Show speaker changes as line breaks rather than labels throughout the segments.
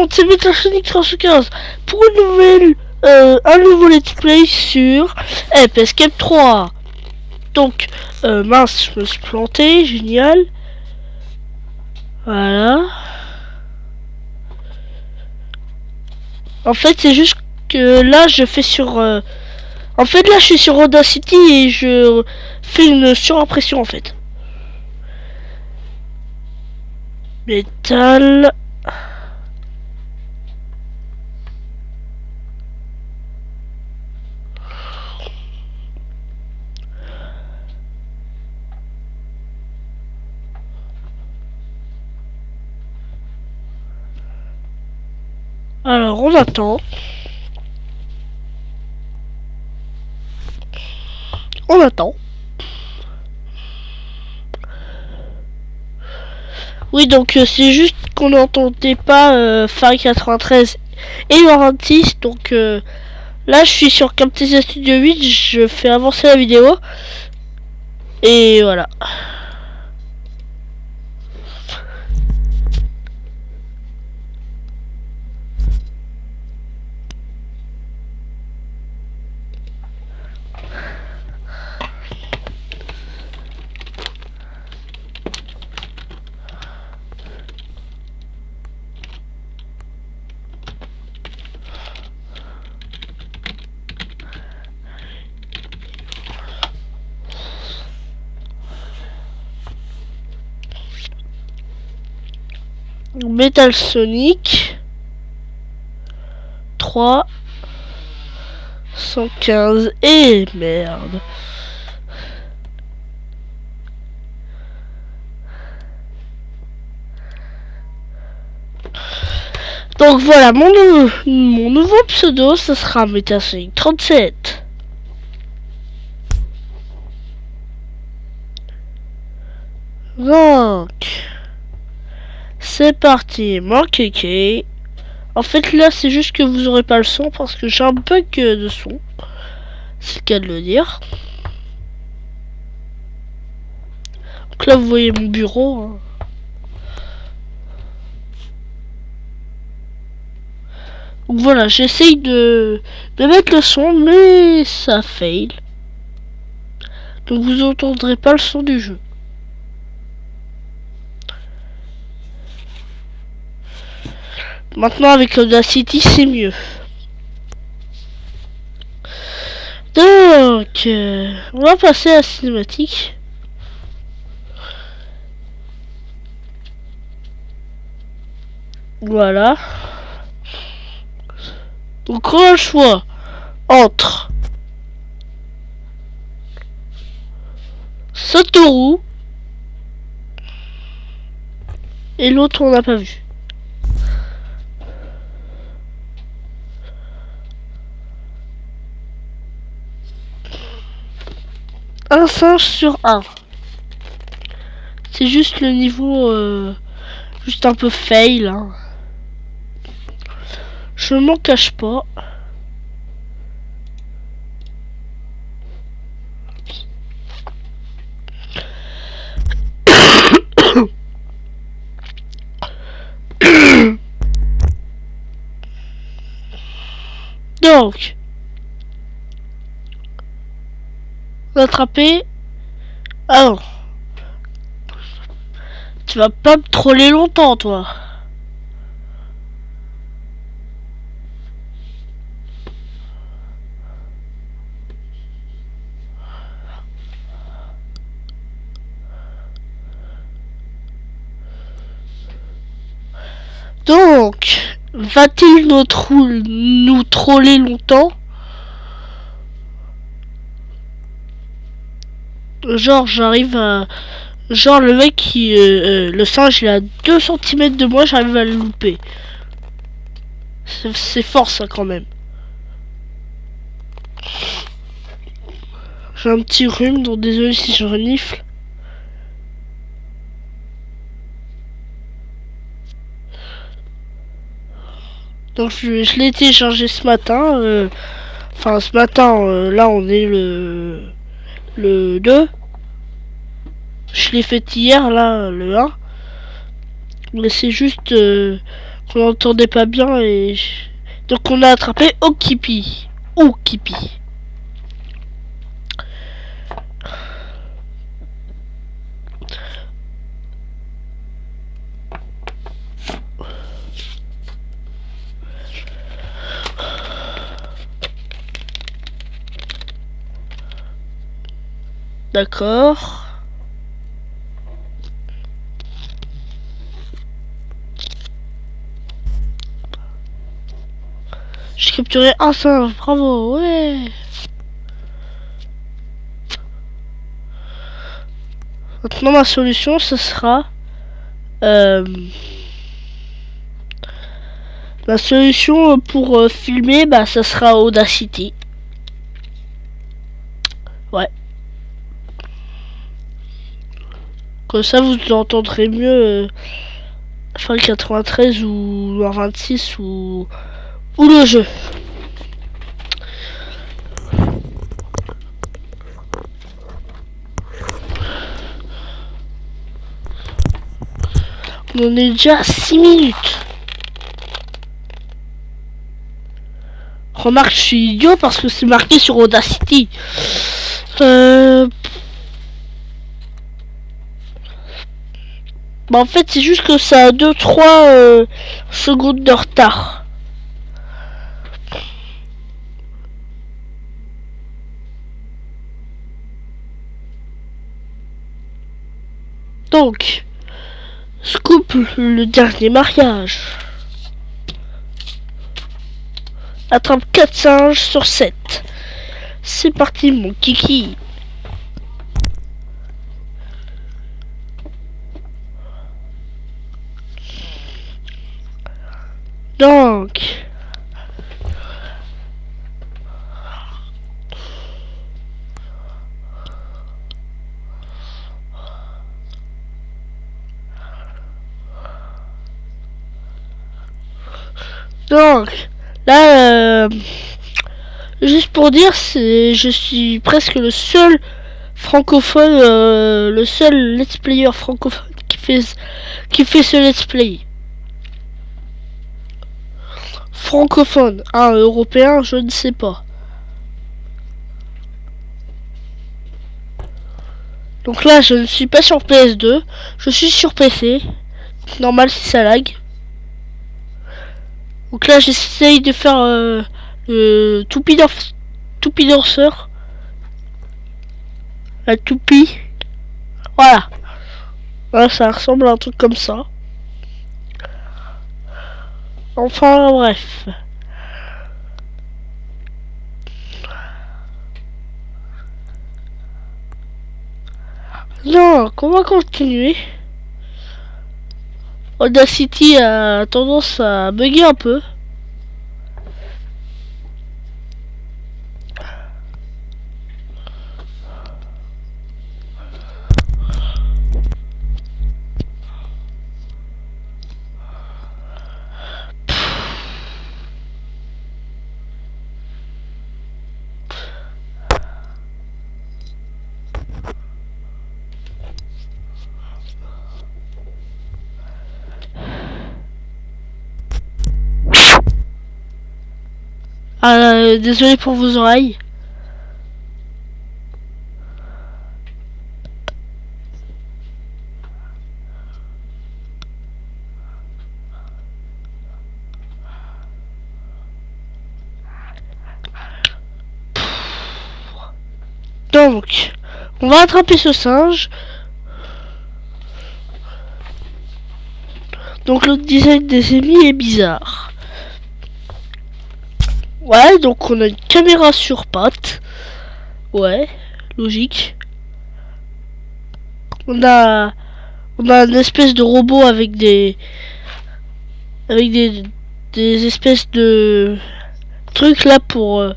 monde, c'est Metasonic 315 pour un nouveau let's play sur Ape Escape 3. Donc, mince, je me suis planté, génial. Voilà. En fait, c'est juste que là, je fais sur... En fait, là, je suis sur Audacity et je fais une surimpression, en fait. Métal... Alors, on attend. On attend. Oui, donc c'est juste qu'on n'entendait pas Farid 93 et Laurentiis. Donc là, je suis sur Camtasia Studio 8. Je fais avancer la vidéo. Et voilà. Metal Sonic 315 et merde. Donc voilà, mon nouveau pseudo, ce sera Metal Sonic 37. Donc c'est parti, mon kéké. En fait là c'est juste que vous aurez pas le son parce que j'ai un bug de son. C'est le cas de le dire. Donc là vous voyez mon bureau. Hein. Donc voilà, j'essaye de mettre le son mais ça fail. Donc vous entendrez pas le son du jeu. Maintenant avec l'Audacity c'est mieux. Donc on va passer à la cinématique. Voilà. Donc on a le choix entre Satoru et l'autre on n'a pas vu. Un singe sur un. C'est juste le niveau juste un peu fail. Hein. Je m'en cache pas. Donc attraper. Ah non. Tu vas pas me troller longtemps toi. Donc, va-t-il nous troller longtemps? Genre, j'arrive à... Genre, le mec qui... le singe, il a 2 cm de moi, j'arrive à le louper. C'est fort, ça, quand même. J'ai un petit rhume, donc désolé si je renifle. Donc je l'ai téléchargé ce matin. Enfin ce matin, là on est le 2. Je l'ai fait hier, là, le 1. Mais c'est juste On n'entendait pas bien et... Donc on a attrapé Okipi. Okipi. D'accord. J'ai capturé un singe, bravo, ouais. Maintenant ma solution ce sera la solution pour filmer, bah ça sera Audacity. Ouais. Comme ça vous entendrez mieux fin 93 ou 26 ou le jeu. On en est déjà à 6 minutes. Remarque, je suis idiot parce que c'est marqué sur Audacity. Bah en fait c'est juste que ça a 2-3 secondes de retard. Donc, Scoop, le dernier mariage. Attrape 4 singes sur 7. C'est parti mon kiki. Donc, là, juste pour dire, je suis presque le seul francophone, le seul let's player francophone qui fait ce let's play. Francophone, européen, je ne sais pas. Donc là, je ne suis pas sur PS2, je suis sur PC. Normal si ça lag. Donc là, j'essaye de faire le toupie danseur. La toupie. Voilà. Voilà, ça ressemble à un truc comme ça. Enfin, bref. Non, on va continuer. Audacity a tendance à bugger un peu. Désolé pour vos oreilles. Donc, on va attraper ce singe. Donc le design des ennemis est bizarre. Ouais, donc on a une caméra sur pattes. Ouais, logique. On a une espèce de robot avec des espèces de trucs là pour un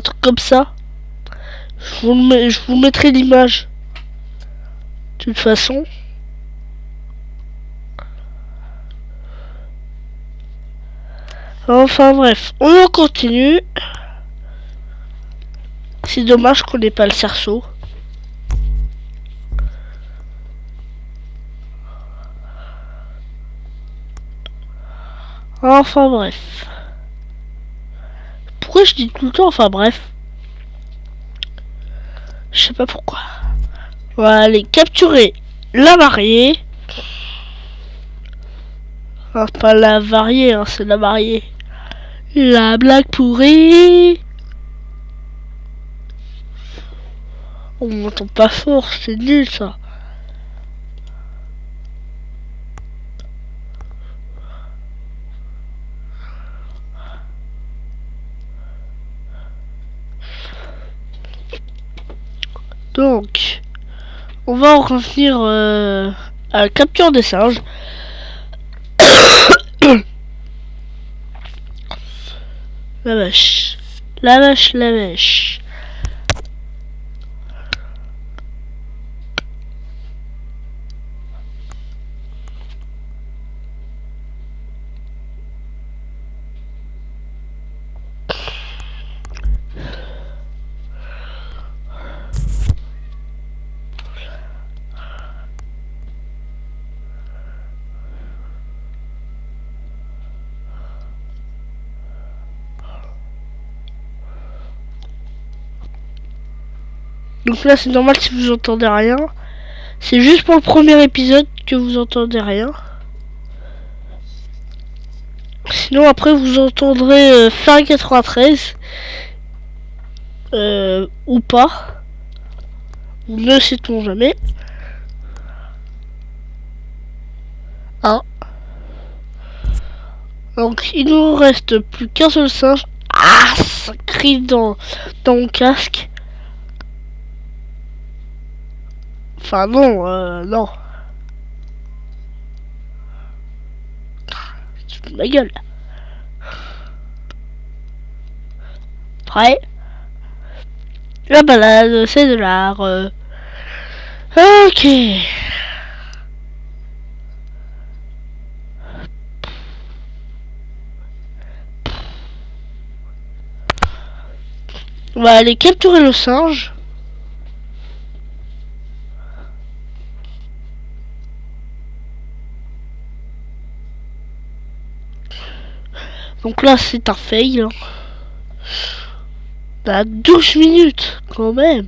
truc comme ça. Je vous mettrai l'image. De toute façon. Enfin bref, on continue. C'est dommage qu'on n'ait pas le cerceau. Enfin bref. Pourquoi je dis tout le temps enfin bref? Je sais pas pourquoi. On va aller capturer la mariée. Enfin, pas la variée, hein, c'est la mariée. La blague pourrie. On m'entend pas fort, c'est nul ça. Donc, on va en revenir à la capture des singes. La vache. La vache, la vache. Donc là c'est normal si vous entendez rien. C'est juste pour le premier épisode que vous entendez rien. Sinon après vous entendrez Farin 93 ou pas. Ne sait-on jamais. Hein. Donc il nous reste plus qu'un seul singe. Ah, ça crie dans mon casque. Enfin non, non. Tu fous de ma gueule. Prêt. La balade, c'est de l'art. Ok. On va aller capturer le singe. Donc là c'est un fail. Bah 12 minutes quand même.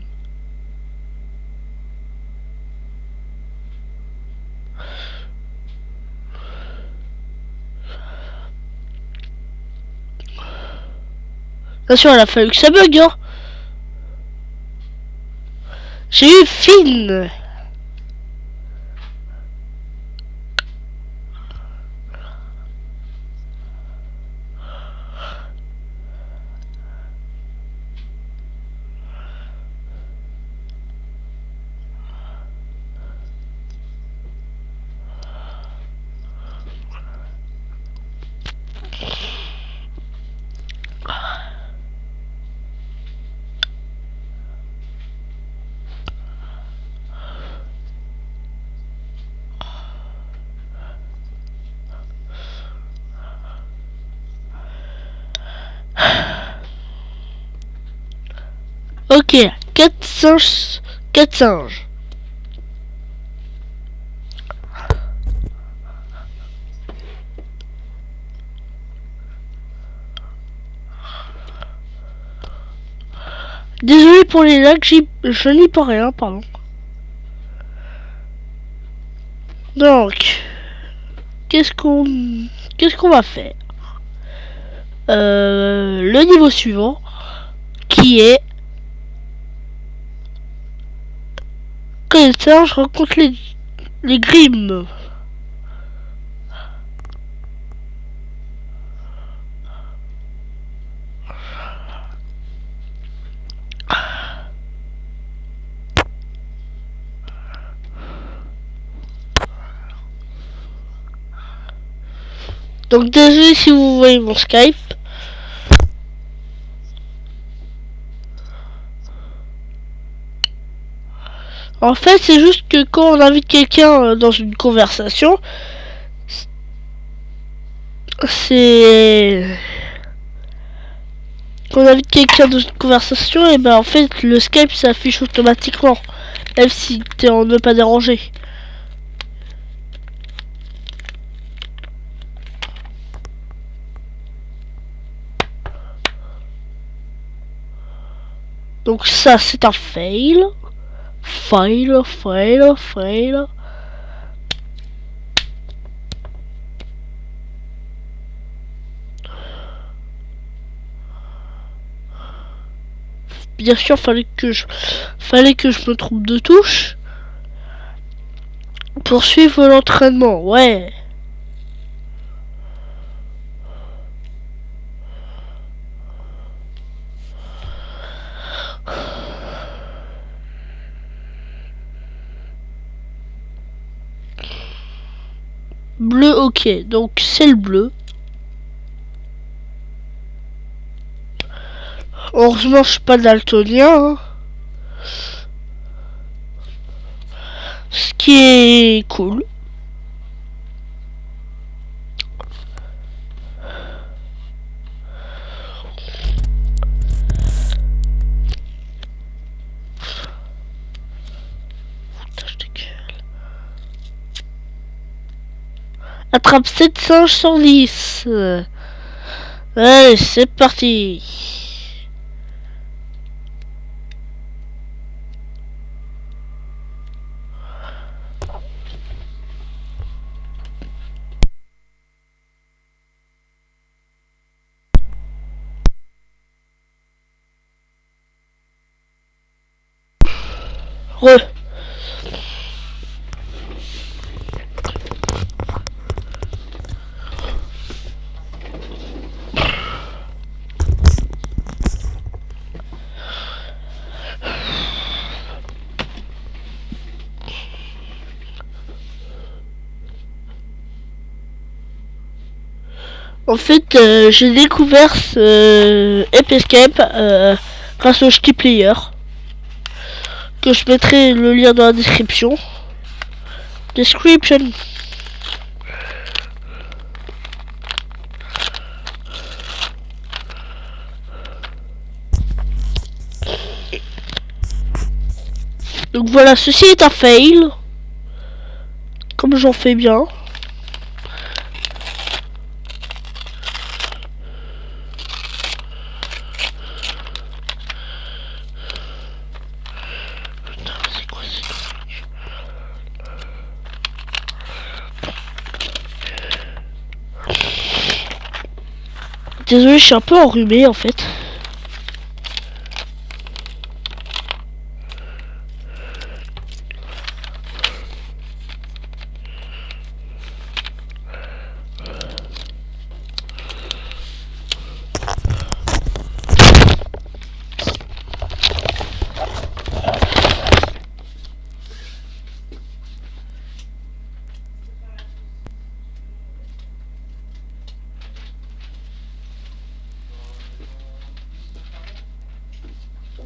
Bien sûr, il a fallu que ça bug, hein. J'ai eu Finn. Ok, 4 singes. 4 singes. Désolé pour les lags, je n'y peux rien, pardon. Donc, qu'est-ce qu'on va faire? Le niveau suivant, qui est quand les singes rencontrent les grimes. Donc désolé si vous voyez mon Skype. En fait, c'est juste que quand on invite quelqu'un dans une conversation, c'est... Quand on invite quelqu'un dans une conversation, et ben en fait, le Skype s'affiche automatiquement. Même si t'es en ne pas déranger. Donc ça, c'est un fail. Fail, fail, fail. Bien sûr, fallait que je me trompe de touche. Poursuivre l'entraînement, ouais. Bleu, ok. Donc c'est le bleu. Heureusement, je suis pas daltonien. Hein. Ce qui est cool. Attrape 7 singes sur 10. Allez, c'est parti. Re. En fait, j'ai découvert ce Escape grâce au Ski Player. Que je mettrai le lien dans la description. Description. Donc voilà, ceci est un fail. Comme j'en fais bien. Désolé, je suis un peu enrhumé en fait.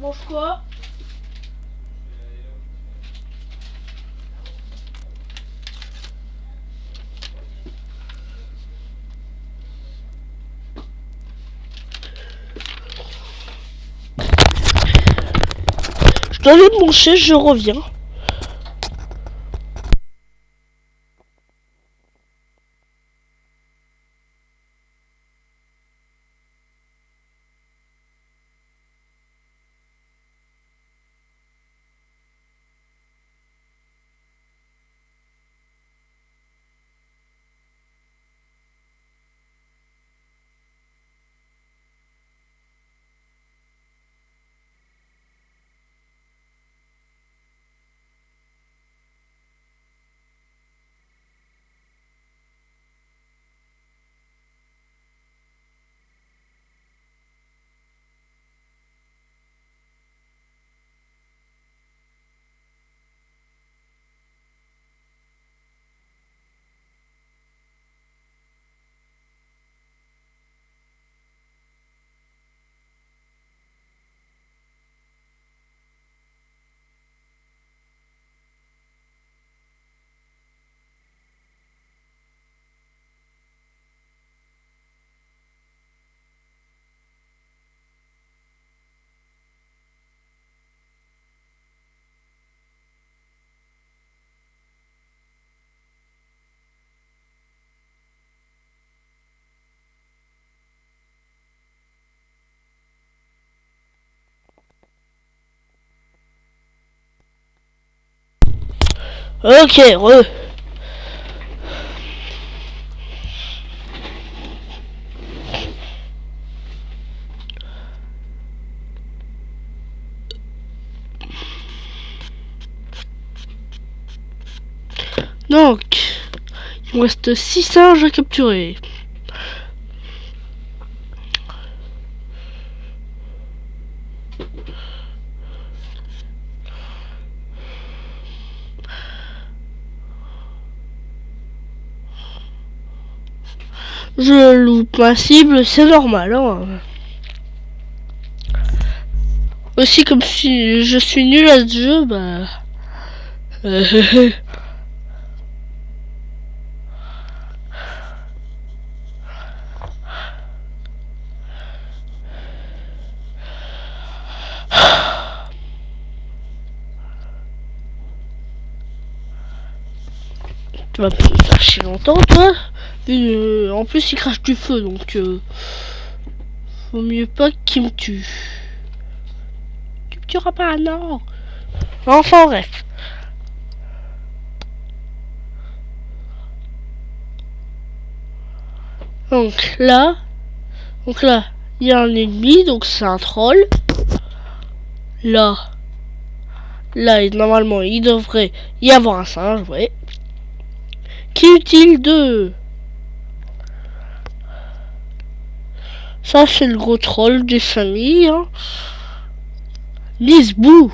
On mange quoi? Je dois aller me manger, je reviens. Ok, re. Donc, il me reste 6 singes à capturer. Je loupe ma cible, c'est normal. Hein. Aussi, comme si je suis nul à ce jeu, bah... Tu vas pas me faire chier longtemps, toi. En plus, il crache du feu, donc... Vaut mieux pas qu'il me tue. Tu me tueras pas, non. Enfin, bref. Donc là, il y a un ennemi, donc c'est un troll. Là, normalement, il devrait y avoir un singe, ouais. Qui est-il de... Ça, c'est le gros troll des familles. Hein. Lisbou.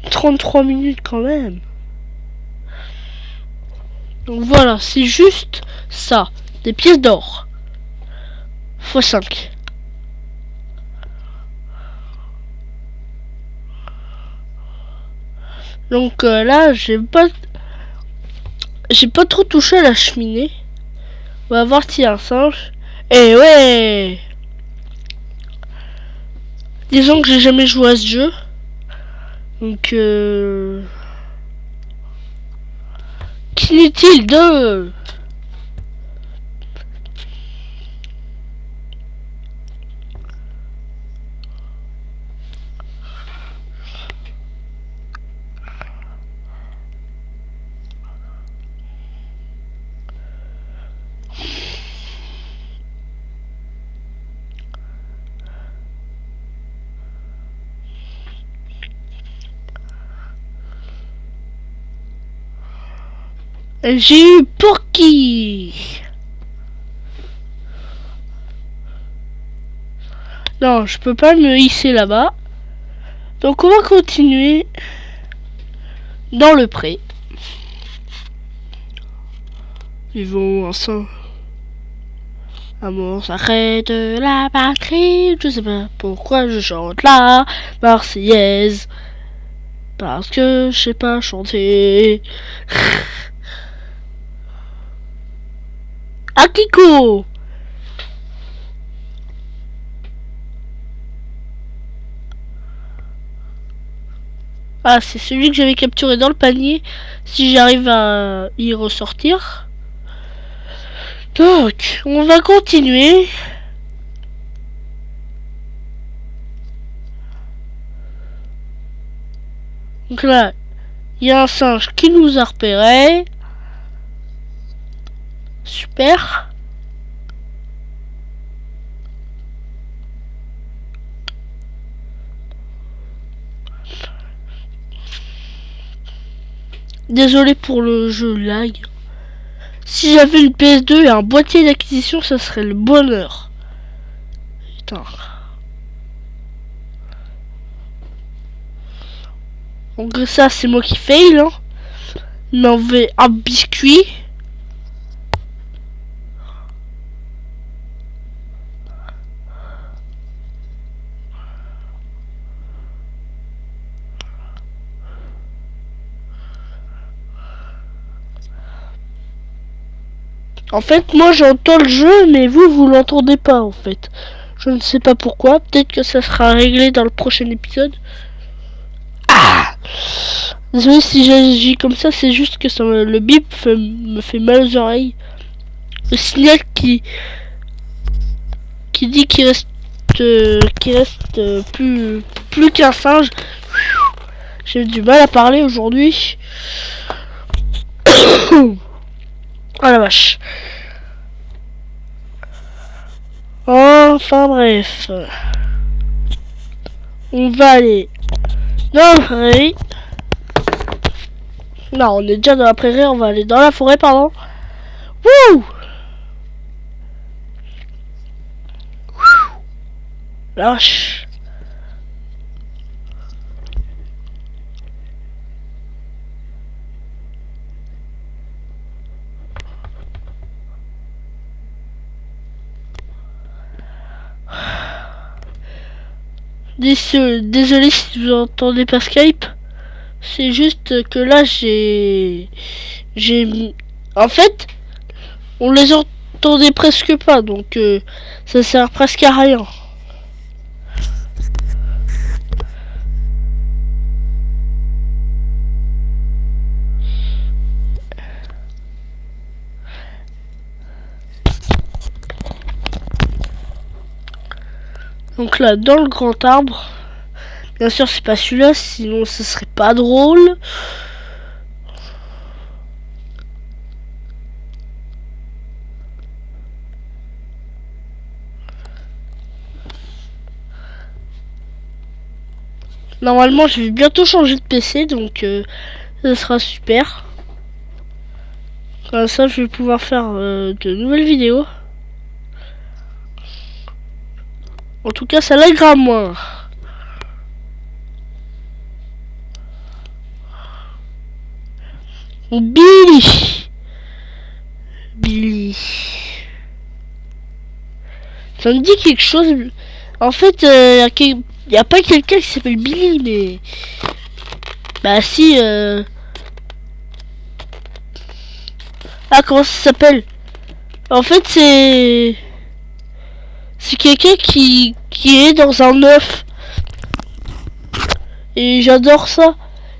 « 33 minutes quand même. Donc voilà, c'est juste ça. Des pièces d'or. x5. Donc là, j'ai pas trop touché à la cheminée. On va voir s'il y a un singe. Et ouais. Disons que j'ai jamais joué à ce jeu. Donc qu'inutile de... J'ai eu Porky. Non, je peux pas me hisser là-bas. Donc on va continuer dans le pré. Ils vont ensemble. Amour, s'arrête la patrie. Je sais pas pourquoi je chante la Marseillaise. Parce que je sais pas chanter. Akiko. Ah, c'est celui que j'avais capturé dans le panier. Si j'arrive à y ressortir. Donc, on va continuer. Donc là, il y a un singe qui nous a repéré. Super. Désolé pour le jeu lag. Si j'avais une PS2 et un boîtier d'acquisition, ça serait le bonheur. Putain. Donc ça, c'est moi qui fail. Hein. Il m'a enlevé un biscuit. En fait, moi j'entends le jeu, mais vous l'entendez pas en fait. Je ne sais pas pourquoi. Peut-être que ça sera réglé dans le prochain épisode. Ah! Désolé si j'agis comme ça, c'est juste que ça le bip me fait mal aux oreilles. Le signal qui dit qu'il reste plus qu'un singe. J'ai du mal à parler aujourd'hui. Oh la vache. Enfin bref. On va aller dans la prairie. Non, on est déjà dans la prairie, on va aller dans la forêt, pardon. Wouh! La vache. Désolé si vous entendez pas Skype. C'est juste que là en fait, on les entendait presque pas, donc ça sert presque à rien. Donc là, dans le grand arbre, bien sûr c'est pas celui-là, sinon ce serait pas drôle. Normalement je vais bientôt changer de PC, donc ça sera super. Comme ça je vais pouvoir faire de nouvelles vidéos. En tout cas ça l'agrave moins. Billy. Ça me dit quelque chose. En fait, y a pas quelqu'un qui s'appelle Billy, mais... Bah si, Ah, comment ça s'appelle? En fait, c'est quelqu'un qui est dans un œuf. Et j'adore ça.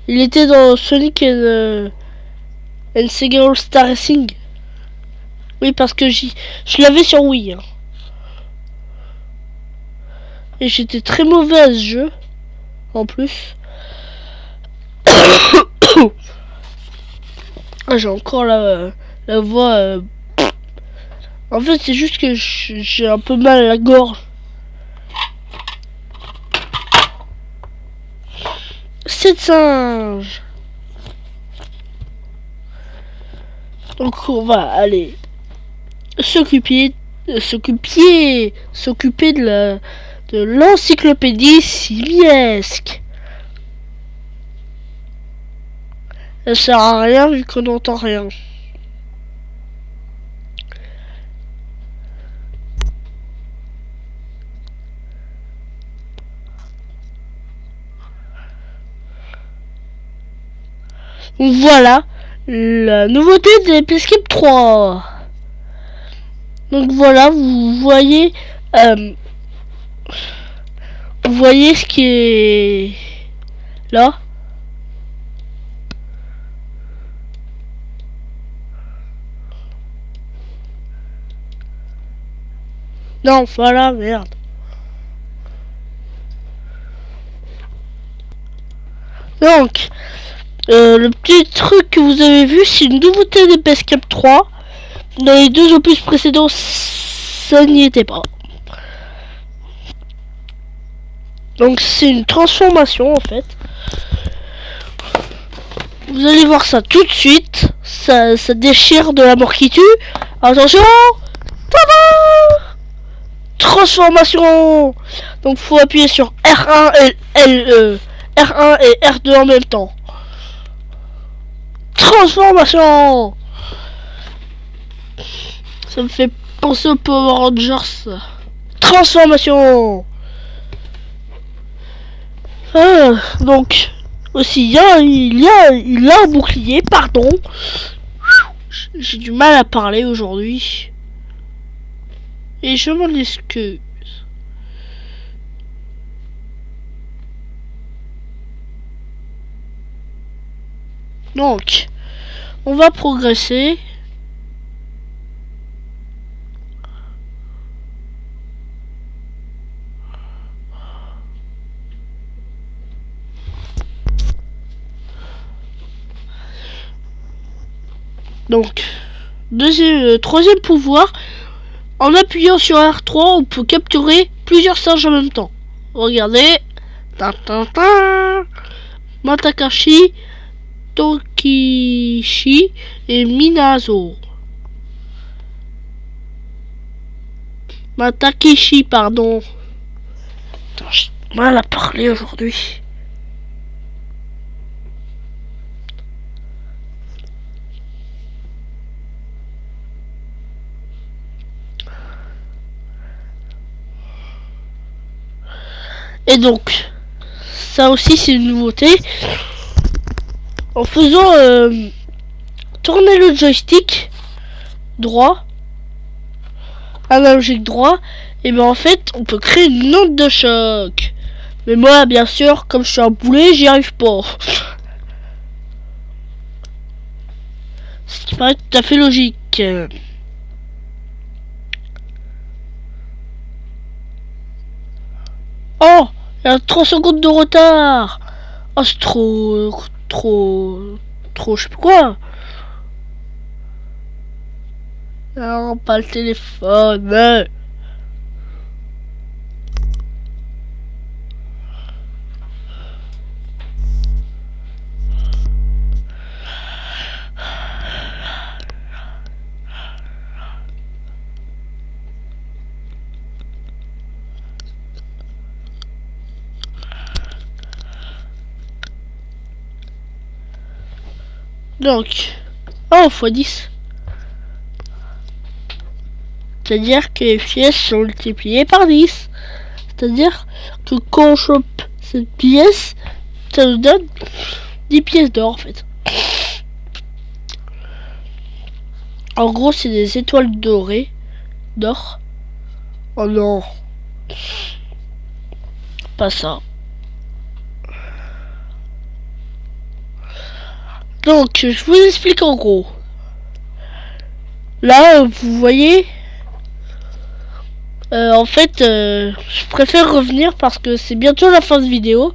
Il était dans Sonic and Sega All Star Racing. Oui, parce que je l'avais sur Wii. Hein. Et j'étais très mauvais à ce jeu. En plus. Ah, j'ai encore la voix. En fait, c'est juste que j'ai un peu mal à la gorge. C'est singe. Donc on va aller s'occuper de l'encyclopédie simiesque. Ça sert à rien vu qu'on n'entend rien. Voilà la nouveauté de Pescape 3. Donc voilà, vous voyez ce qui est là. Non, voilà, merde. Donc, le petit truc que vous avez vu, c'est une nouveauté de Pescape 3. Dans les deux opus précédents, ça n'y était pas. Donc c'est une transformation en fait. Vous allez voir ça tout de suite. Ça déchire de la mort qui tue. Attention. Tada! Transformation. Donc faut appuyer sur R1 et R1 et R2 en même temps. Transformation. Ça me fait penser au Power Rangers. Transformation. Ah, donc aussi il a un bouclier, pardon. J'ai du mal à parler aujourd'hui. Et je m'en excuse. Donc, on va progresser. Donc, troisième pouvoir, en appuyant sur R3, on peut capturer plusieurs singes en même temps. Regardez. Matakashi, Tokishi et Minazo. Matakishi, pardon. Attends, j'ai mal à parler aujourd'hui. Et donc, ça aussi c'est une nouveauté. En faisant tourner le joystick droit, analogique droit, et ben en fait on peut créer une onde de choc. Mais moi bien sûr, comme je suis un boulet, j'y arrive pas. Ce qui paraît tout à fait logique. Oh, il y a 3 secondes de retard. Oh, c'est trop, je sais pas quoi. Non, pas le téléphone. Donc, oh, x10. C'est-à-dire que les pièces sont multipliées par 10. C'est-à-dire que quand on chope cette pièce, ça nous donne 10 pièces d'or en fait. En gros, c'est des étoiles dorées d'or. Oh non. Pas ça. Donc, je vous explique en gros. Là, vous voyez, en fait, je préfère revenir parce que c'est bientôt la fin de vidéo.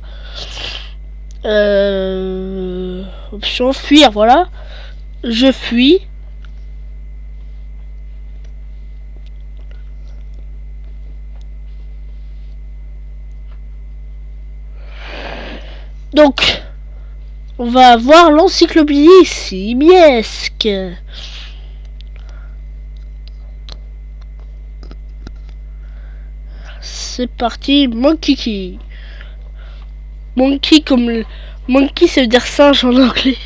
Option fuir, voilà. Je fuis. Donc, on va voir l'encyclopédie simiesque. C'est parti, Monkey. Monkey comme le... Monkey ça veut dire singe en anglais.